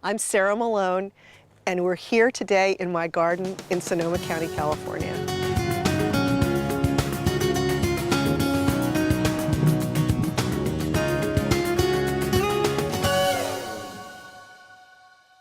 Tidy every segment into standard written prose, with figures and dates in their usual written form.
I'm Sara Malone, and we're here today in my garden in Sonoma County, California.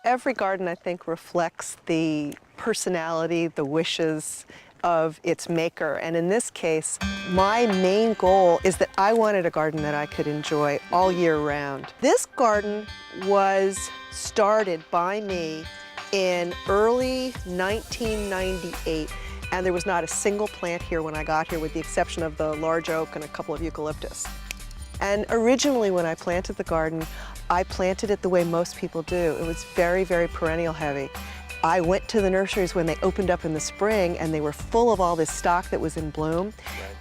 Every garden, I think, reflects the personality, the wishes of its maker. And in this case, my main goal is that I wanted a garden that I could enjoy all year round. This garden was started by me in early 1998, and there was not a single plant here when I got here, with the exception of the large oak and a couple of eucalyptus. And originally, when I planted the garden, I planted it the way most people do. It was very, very perennial heavy. I went to the nurseries when they opened up in the spring, and they were full of all this stock that was in bloom.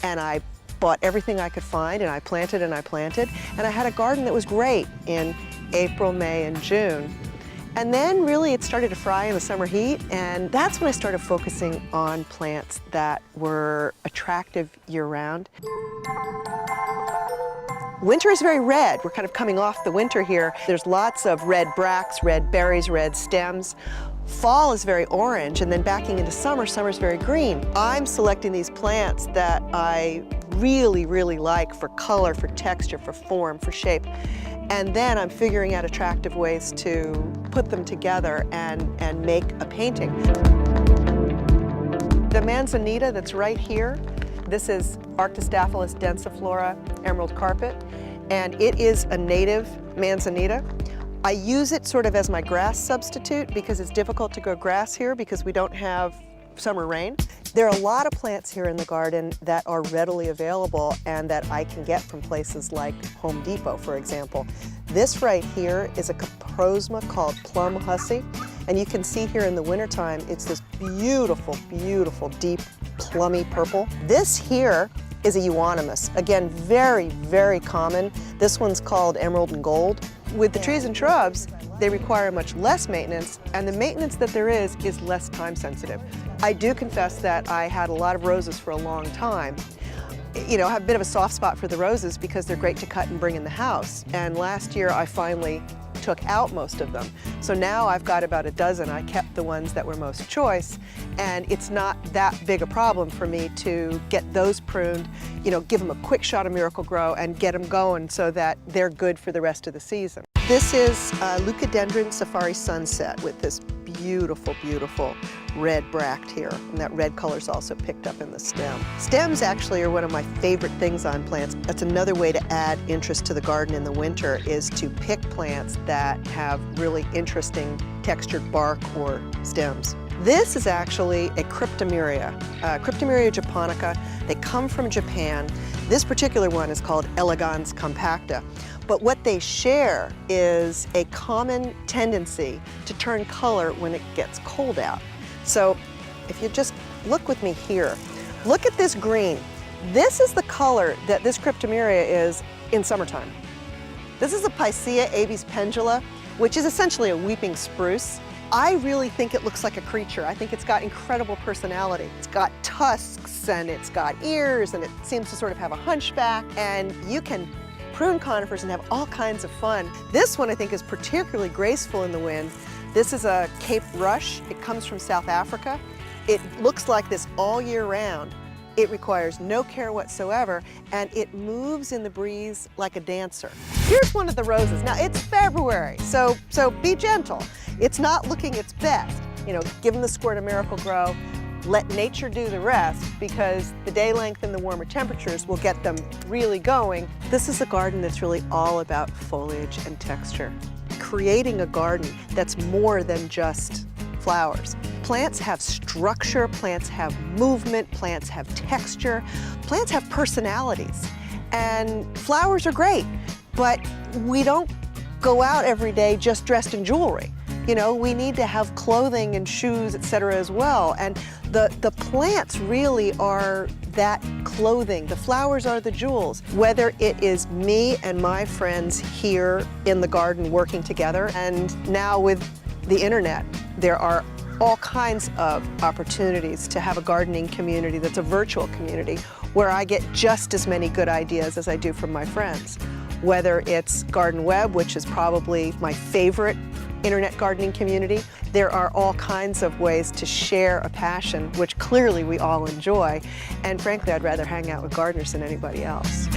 And I bought everything I could find, and I planted and I planted. And I had a garden that was great in April, May, and June. And then really it started to fry in the summer heat, and that's when I started focusing on plants that were attractive year-round. Winter is very red. We're kind of coming off the winter here. There's lots of red bracts, red berries, red stems. Fall is very orange, and then backing into summer, summer's very green. I'm selecting these plants that I really, really like for color, for texture, for form, for shape. And then I'm figuring out attractive ways to put them together and make a painting. The manzanita that's right here, this is Arctostaphylos densiflora emerald carpet, and it is a native manzanita. I use it sort of as my grass substitute because it's difficult to grow grass here because we don't have summer rain. There are a lot of plants here in the garden that are readily available and that I can get from places like Home Depot, for example. This right here is a coprosma called plum hussy, and you can see here in the wintertime, it's this beautiful, beautiful, deep, plummy purple. This here is a euonymus. Again, very, very common. This one's called emerald and gold. With the trees and shrubs, they require much less maintenance, and the maintenance that there is less time sensitive. I do confess that I had a lot of roses for a long time. You know, I have a bit of a soft spot for the roses because they're great to cut and bring in the house. And last year I finally took out most of them. So now I've got about a dozen. I kept the ones that were most choice, and it's not that big a problem for me to get those pruned, you know, give them a quick shot of Miracle-Gro and get them going so that they're good for the rest of the season. This is Leucadendron Safari Sunset with this beautiful, beautiful red bract here, and that red color's also picked up in the stem. Stems actually are one of my favorite things on plants. That's another way to add interest to the garden in the winter, is to pick plants that have really interesting textured bark or stems. This is actually a Cryptomeria, Cryptomeria japonica. They come from Japan. This particular one is called Elegans compacta. But what they share is a common tendency to turn color when it gets cold out. So if you just look with me here, look at this green. This is the color that this Cryptomeria is in summertime. This is a Picea abies pendula, which is essentially a weeping spruce. I really think it looks like a creature. I think it's got incredible personality. It's got tusks and it's got ears and it seems to sort of have a hunchback, and you can prune conifers and have all kinds of fun. This one I think is particularly graceful in the wind. This is a Cape Rush. It comes from South Africa. It looks like this all year round. It requires no care whatsoever, and it moves in the breeze like a dancer. Here's one of the roses. Now, it's February, so be gentle. It's not looking its best. You know, give them the squirt of Miracle-Gro. Let nature do the rest, because the day length and the warmer temperatures will get them really going. This is a garden that's really all about foliage and texture. Creating a garden that's more than just flowers. Plants have structure, plants have movement, plants have texture, plants have personalities. And flowers are great, but we don't go out every day just dressed in jewelry. You know, we need to have clothing and shoes, etc. as well. And the plants really are that clothing. The flowers are the jewels. Whether it is me and my friends here in the garden working together, and now with the internet, there are all kinds of opportunities to have a gardening community that's a virtual community where I get just as many good ideas as I do from my friends. Whether it's Garden Web, which is probably my favorite internet gardening community. There are all kinds of ways to share a passion, which clearly we all enjoy. And frankly, I'd rather hang out with gardeners than anybody else.